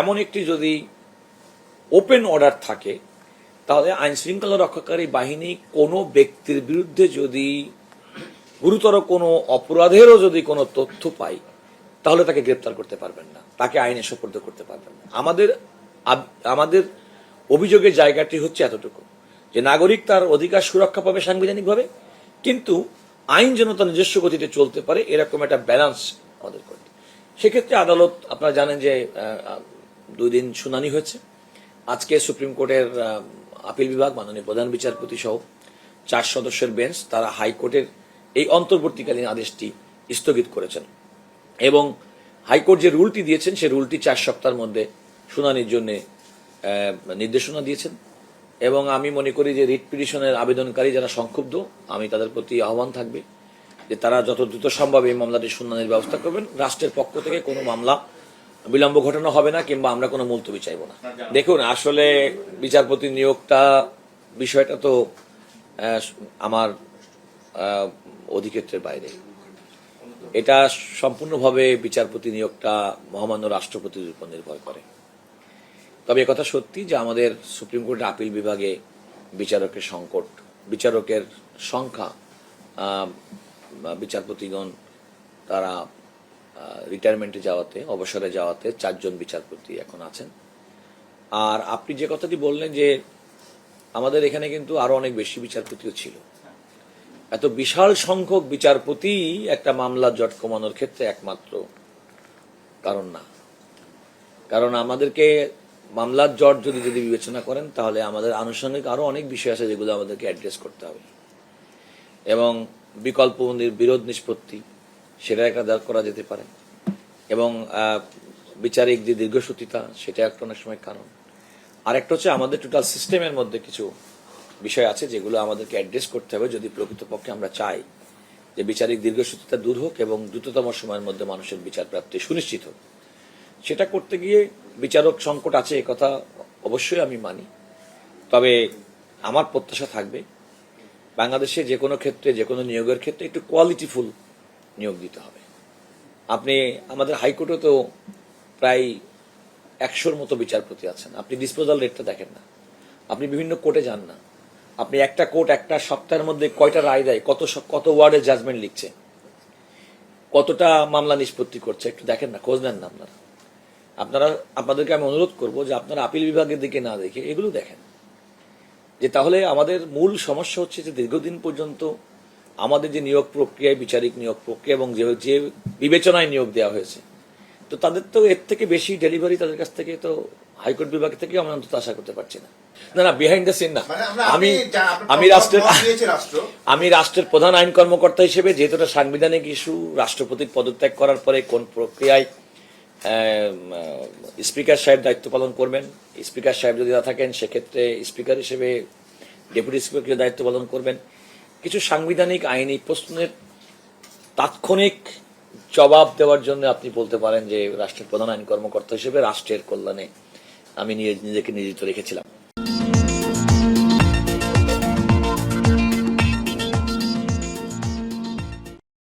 এমন একটি যদি ওপেন অর্ডার থাকে, তাহলে আইন শৃঙ্খলা রক্ষাকারী বাহিনী কোনো ব্যক্তির বিরুদ্ধে যদি গুরুতর কোনো অপরাধেরও যদি কোনো তথ্য পায়, তাহলে তাকে গ্রেপ্তার করতে পারবেন না, তাকে আইনে সোপর্দ করতে পারবেন না। আমাদের অভিযোগের জায়গাটি হচ্ছে এতটুকু যে নাগরিক তার অধিকার সুরক্ষা পাবে সাংবিধানিকভাবে, কিন্তু আইন যেন তার নিজস্ব গতিতে চলতে পারে, এরকম একটা ব্যালেন্স আমাদের করতে। সেক্ষেত্রে আদালত, আপনারা জানেন যে 2 দিন শুনানি হয়েছে। আজকে সুপ্রিম কোর্টের আপিল বিভাগ, মাননীয় প্রধান বিচারপতি সহ 4 সদস্যের বেঞ্চ, তারা হাইকোর্টের এই অন্তর্বর্তীকালীন আদেশটি স্থগিত করেছেন এবং হাইকোর্ট যে রুলটি দিয়েছেন সেই রুলটি 4 সপ্তাহের মধ্যে শুনানির জন্য নির্দেশনা দিয়েছেন। এবং আমি মনে করি যে রিট পিটিশনের আবেদনকারী যারা সংক্ষুব্ধ, আমি তাদের প্রতি আহ্বান থাকবে যে তারা যত দ্রুত সম্ভব এই মামলাটি শুনানির ব্যবস্থা করবেন। রাষ্ট্রের পক্ষ থেকে কোনো মামলা বিলম্ব ঘটানো হবে না, কিংবা আমরা কোনো মুলতবি চাইব না। দেখুন, আসলে বিচারপতি নিয়োগটা বিষয়টা তো আমার অধিক্ষেত্রের বাইরে। এটা সম্পূর্ণভাবে বিচারপতি নিয়োগটা মহামান্য রাষ্ট্রপতির উপর নির্ভর করে। তবে একথা সত্যি যে আমাদের সুপ্রিম কোর্টের আপিল বিভাগে বিচারকের সংকট, বিচারকের সংখ্যা, বিচারপতিগণ তারা রিটায়ারমেন্টে যাওয়াতে, অবসরে যাওয়াতে 4 জন বিচারপতি এখন আছেন। আর আপনি যে কথাটি বললেন যে আমাদের এখানে কিন্তু আরো অনেক বেশি বিচারপতিও ছিল। এত বিশাল সংখ্যক বিচারপতি একটা মামলা জট কমানোর ক্ষেত্রে একমাত্র কারণ না। কারণ আমাদেরকে মামলার জট যদি বিবেচনা করেন, তাহলে আমাদের আনুষঙ্গিক আরো অনেক বিষয় আছে যেগুলো আমাদেরকে অ্যাড্রেস করতে হবে। এবং বিকল্প বিরোধ নিষ্পত্তি, সেটা একটা করা যেতে পারে। এবং বিচারিক যে দীর্ঘসূত্রিতা, সেটা একটা অনেক সময় কারণ। আর একটা হচ্ছে আমাদের টোটাল সিস্টেমের মধ্যে কিছু বিষয় আছে যেগুলো আমাদেরকে অ্যাড্রেস করতে হবে যদি প্রকৃতপক্ষে আমরা চাই যে বিচারিক দীর্ঘসূত্রিতা দূর হোক এবং দ্রুততম সময়ের মধ্যে মানুষের বিচার প্রাপ্তি সুনিশ্চিত হোক। সেটা করতে গিয়ে বিচারক সংকট আছে, একথা অবশ্যই আমি মানি। তবে আমার প্রত্যাশা থাকবে বাংলাদেশে যে কোনো ক্ষেত্রে, যে কোনো নিয়োগের ক্ষেত্রে একটু কোয়ালিটিফুল নিয়োগ দিতে হবে। আপনি আমাদের হাইকোর্টে তো প্রায় 100-র মতো বিচারপতি আছেন। আপনি ডিসপোজাল রেটটা দেখেন না, আপনি বিভিন্ন কোর্টে যান না, আপনি একটা কোর্ট একটা সপ্তাহের মধ্যে কয়টা রায় দেয়, কত ওয়ার্ডের জাজমেন্ট লিখছে, কতটা মামলা নিষ্পত্তি করছে, একটু দেখেন না, খোঁজ নেন না আপনাদেরকে আমি অনুরোধ করব যে আপনারা আপিল বিভাগের দিকে না দেখে এগুলো দেখেন। যে তাহলে আমাদের মূল সমস্যা হচ্ছে যে দীর্ঘদিন পর্যন্ত আমাদের যে নিয়োগ প্রক্রিয়ায়, বিচারিক নিয়োগ প্রক্রিয়া এবং যে বিবেচনায় নিয়োগ দেওয়া হয়েছে, তো তাদের তো এর থেকে বেশি ডেলিভারি তাদের কাছ থেকে তো হাইকোর্ট বিভাগ থেকে আমরা অন্তত আশা করতে পারছি না। না, বিহাইন্ড দ্য সিন না। আমি রাষ্ট্রের প্রধান আইন কর্মকর্তা হিসেবে, যেহেতু এটা সাংবিধানিক ইস্যু, রাষ্ট্রপতির পদত্যাগ করার পরে কোন প্রক্রিয়ায় স্পিকার সাহেব দায়িত্ব পালন করবেন, স্পিকার সাহেব যদি না থাকেন সেক্ষেত্রে স্পিকার হিসেবে ডেপুটি স্পিকার দায়িত্ব পালন করবেন, কিছু সাংবিধানিক আইনি প্রশ্নের তাৎক্ষণিক জবাব দেওয়ার জন্য আপনি বলতে পারেন যে রাষ্ট্রের প্রধান আইন কর্মকর্তা হিসেবে রাষ্ট্রের কল্যাণে আমি নিজেকে নিয়োজিত রেখেছিলাম।